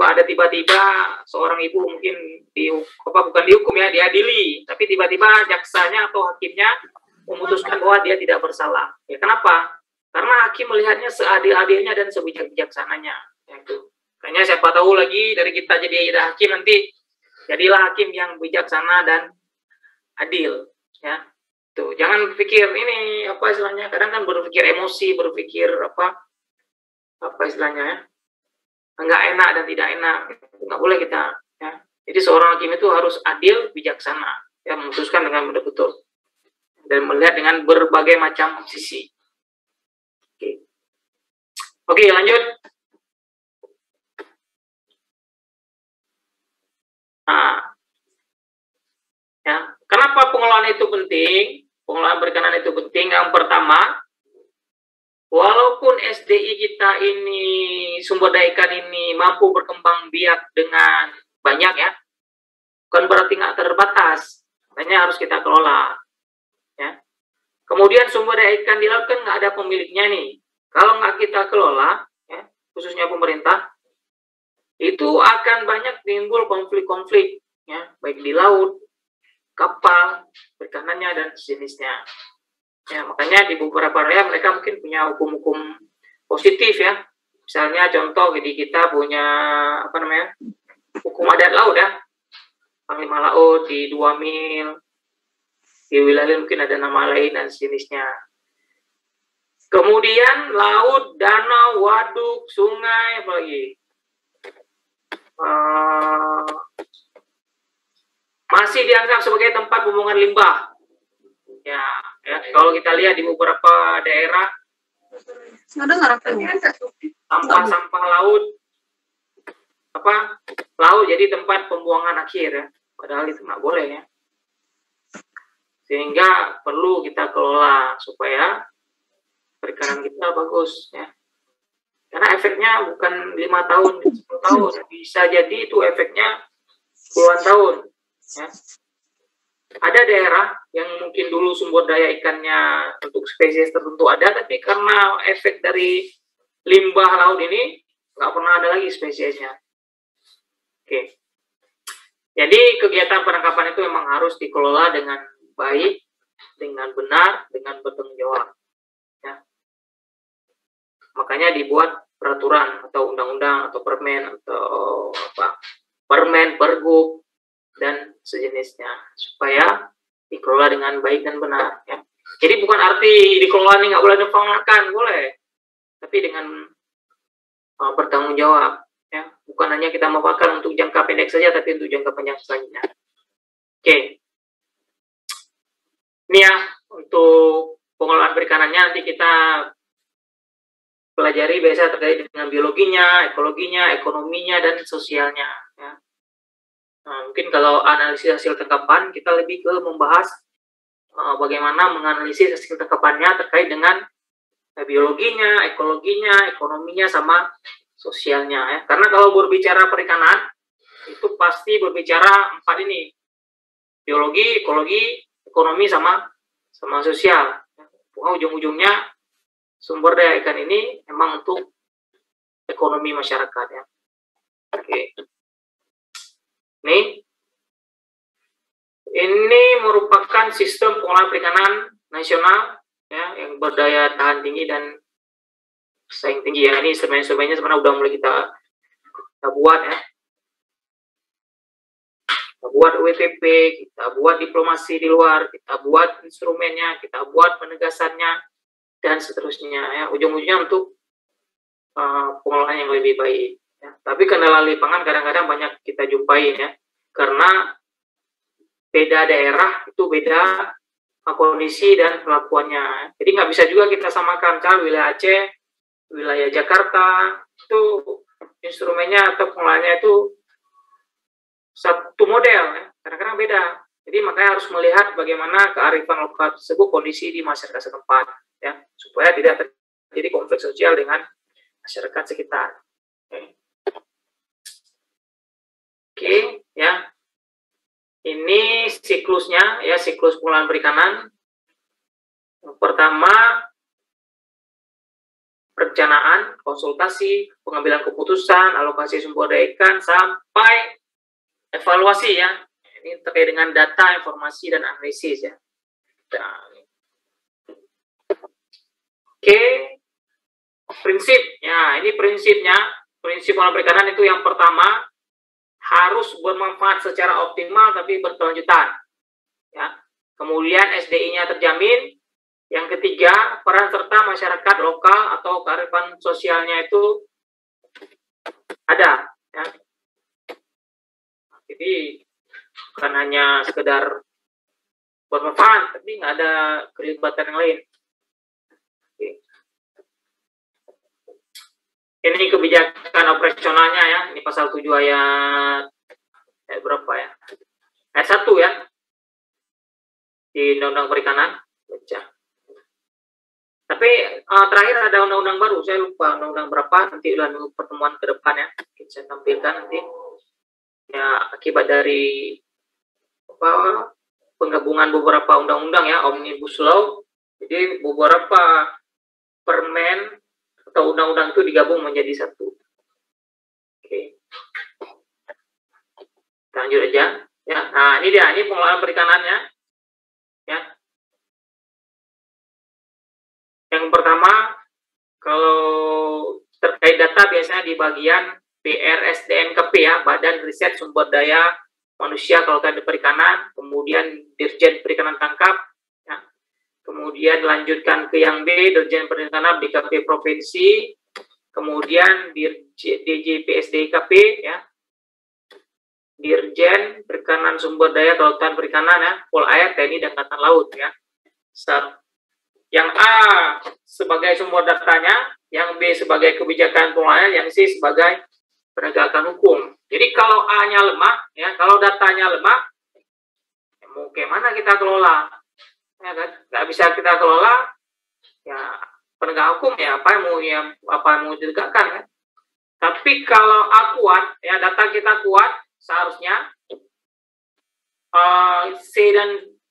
ada tiba-tiba seorang ibu mungkin bukan dihukum ya, diadili, tapi tiba-tiba jaksanya atau hakimnya memutuskan bahwa dia tidak bersalah. Ya kenapa? Karena hakim melihatnya seadil-adilnya dan sebijak-bijaksananya. Ya, itu. Makanya siapa tahu lagi dari kita jadi hakim nanti jadilah hakim yang bijaksana dan adil. Ya, tuh jangan berpikir ini apa istilahnya. Kadang kan berpikir emosi, berpikir apa istilahnya ya, nggak enak dan tidak enak, nggak boleh kita ya. Jadi seorang hakim itu harus adil, bijaksana, ya, memutuskan dengan betul-betul dan melihat dengan berbagai macam sisi. Oke, lanjut. Nah, ya, kenapa pengelolaan itu penting? Pengelolaan perikanan itu penting. Yang pertama, walaupun SDI kita ini, sumber daya ikan ini mampu berkembang biak dengan banyak ya, bukan berarti nggak terbatas, makanya harus kita kelola. Ya. Kemudian sumber daya ikan di laut kan nggak ada pemiliknya nih. Kalau nggak kita kelola, ya, khususnya pemerintah, itu akan banyak timbul konflik-konflik, ya, baik di laut, kapal, perikanannya dan sejenisnya. Ya, makanya di beberapa area mereka mungkin punya hukum-hukum positif ya. Misalnya contoh di kita punya hukum adat laut ya. Panglima laut di 2 mil. Di wilayah mungkin ada nama lain dan sejenisnya. Kemudian laut, danau, waduk, sungai, apalagi masih dianggap sebagai tempat pembuangan limbah. Ya, kalau kita lihat di beberapa daerah, sampah laut, laut jadi tempat pembuangan akhir ya. Padahal itu nggak boleh ya. Sehingga perlu kita kelola supaya perikanan kita bagus ya. Karena efeknya bukan 5 tahun, 10 tahun, bisa jadi itu efeknya puluhan tahun. Ya. Ada daerah yang mungkin dulu sumber daya ikannya untuk spesies tertentu ada, tapi karena efek dari limbah laut ini nggak pernah ada lagi spesiesnya. Oke. Jadi kegiatan penangkapan itu memang harus dikelola dengan baik, dengan benar, dengan bertanggung jawab. Ya. Makanya dibuat peraturan atau undang-undang atau permen atau permen, pergub dan sejenisnya supaya dikelola dengan baik dan benar. Ya. Jadi bukan arti dikelola ini nggak boleh dipamerkan, boleh, tapi dengan bertanggung jawab. Ya. Bukan hanya kita memakan untuk jangka pendek saja, tapi untuk jangka panjang selanjutnya. Oke. Ini ya untuk pengelolaan perikanannya nanti kita pelajari biasa terkait dengan biologinya, ekologinya, ekonominya, dan sosialnya. Ya. Nah, mungkin kalau analisis hasil tangkapan, kita lebih ke membahas bagaimana menganalisis hasil tangkapannya terkait dengan biologinya, ekologinya, ekonominya, sama sosialnya. Ya. Karena kalau berbicara perikanan, itu pasti berbicara 4 ini. Biologi, ekologi, ekonomi, sama sosial. Ujung-ujungnya sumber daya ikan ini memang untuk ekonomi masyarakat ya. Oke. Ini merupakan sistem pengolahan perikanan nasional ya yang berdaya tahan tinggi dan saing tinggi ya. Ini sebenarnya udah mulai kita buat ya. Kita buat WTP, kita buat diplomasi di luar, kita buat instrumennya, kita buat penegasannya, dan seterusnya ya. Ujung-ujungnya untuk pengolahan yang lebih baik ya. Tapi kendala lapangan kadang-kadang banyak kita jumpai ya, karena beda daerah itu beda kondisi dan kelakuannya. Jadi nggak bisa juga kita samakan kalau wilayah Aceh, wilayah Jakarta itu instrumennya atau pengolahannya itu satu model ya, kadang-kadang beda. Jadi makanya harus melihat bagaimana kearifan lokal tersebut, kondisi di masyarakat setempat ya, supaya tidak terjadi konflik sosial dengan masyarakat sekitar. Oke, ya. Ini siklusnya ya, siklus pengolahan perikanan. Yang pertama perencanaan, konsultasi, pengambilan keputusan, alokasi sumber daya ikan, sampai evaluasi ya. Ini terkait dengan data, informasi, dan analisis ya. Nah, oke, prinsip. Ya, ini prinsipnya. Prinsip pengelolaan perikanan itu yang pertama, harus bermanfaat secara optimal tapi berkelanjutan. Ya. Kemudian SDI-nya terjamin. Yang ketiga, peran serta masyarakat lokal atau kearifan sosialnya itu ada. Ya. Jadi bukan hanya sekedar bermanfaat, tapi nggak ada kelibatan yang lain. Oke. Ini kebijakan operasionalnya ya. Ini pasal 7 ayat berapa ya? Ayat 1 ya. Di Undang-Undang Perikanan. Baca. Tapi terakhir ada undang-undang baru, saya lupa undang-undang berapa, nanti dalam pertemuan ke depan ya, saya tampilkan nanti. Ya, akibat dari penggabungan beberapa undang-undang ya, Omnibus Law, jadi beberapa permen atau undang-undang itu digabung menjadi satu. Oke. Kita lanjut aja. Ya, nah ini dia, ini pengelolaan perikanannya. Ya. Yang pertama, kalau terkait data biasanya di bagian BRSDMKP ya, Badan Riset Sumber Daya Manusia Kelautan dan Perikanan, kemudian Dirjen Perikanan Tangkap, ya. Kemudian lanjutkan ke yang B, Dirjen Perikanan DKP Provinsi, kemudian DJPSDKP, ya, Dirjen Perikanan Sumber Daya Kelautan Perikanan ya, Polair, TNI dan Angkatan Laut ya. Yang A sebagai sumber datanya, yang B sebagai kebijakan pengelolaan, yang C sebagai penegakan hukum. Jadi kalau A-nya lemah, ya, kalau datanya lemah, ya mau gimana kita kelola? Ya kan? Nggak bisa kita kelola, ya penegak hukum ya apa yang mau ditegakkan kan? Tapi kalau A kuat, ya data kita kuat, seharusnya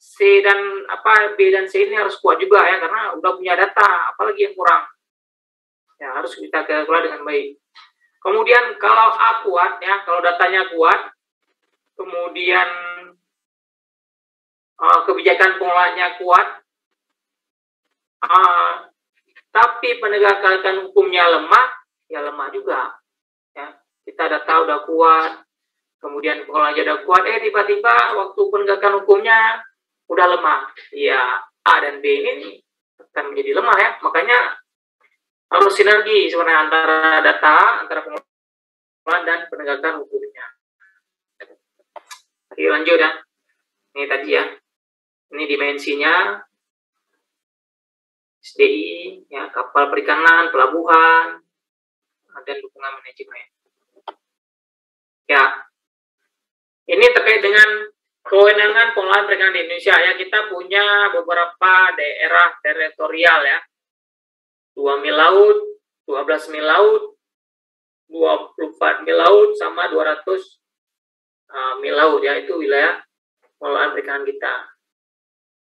C dan B dan C ini harus kuat juga ya, karena udah punya data, apalagi yang kurang ya harus kita kelola dengan baik. Kemudian kalau A kuat ya, kalau datanya kuat, kemudian kebijakan pengelolaannya kuat, tapi penegakan hukumnya lemah, ya lemah juga ya. Kita data udah kuat, kemudian pengelolaan udah kuat, tiba-tiba waktu penegakan hukumnya udah lemah, ya A dan B ini akan menjadi lemah ya. Makanya harus sinergi sebenarnya antara data, antara pengelolaan dan penegakan hukumnya. Oke, lanjut ya. Ini tadi ya. Ini dimensinya SDI, ya, kapal perikanan, pelabuhan, dan dukungan manajemen. Ya, ini terkait dengan kewenangan pengelolaan perikanan di Indonesia ya. Kita punya beberapa daerah teritorial ya. 2 mil laut, 12 mil laut, 24 mil laut, sama 200 mil laut ya. Itu wilayah pengelolaan perikanan kita.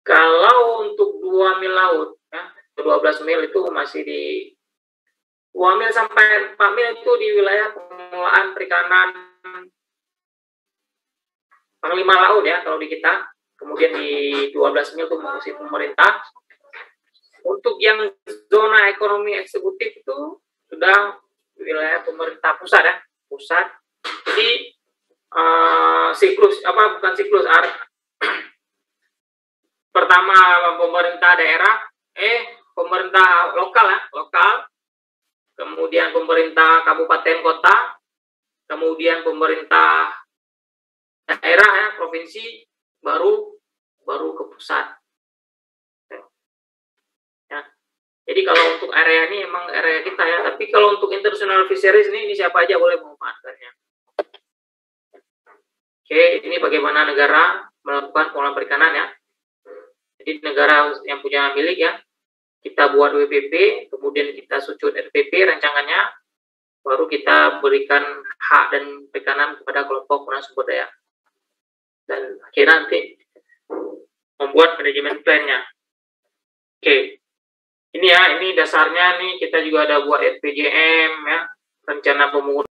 Kalau untuk 2 mil laut ya, 12 mil itu masih di 2 mil sampai 4 mil itu di wilayah pengelolaan perikanan Panglima Laut ya kalau di kita. Kemudian di 12 mil itu masih pemerintah. Untuk yang zona ekonomi eksekutif itu sudah wilayah pemerintah pusat ya, pusat. Jadi pertama pemerintah daerah, pemerintah lokal ya, lokal. Kemudian pemerintah kabupaten kota, kemudian pemerintah daerah ya, provinsi, baru ke pusat. Ya. Jadi kalau untuk area ini emang area kita ya, tapi kalau untuk international fisheries ini siapa aja boleh memanfaatkannya. Oke, ini bagaimana negara melakukan pengelolaan perikanan ya. Jadi negara yang punya milik ya, kita buat WPP, kemudian kita susun RPP rancangannya, baru kita berikan hak dan perikanan kepada kelompok pengelola sumber daya. Dan akhirnya nanti membuat manajemen plan-nya. Oke. Ini ya, ini dasarnya nih kita juga ada buat RPJM ya, rencana pembangunan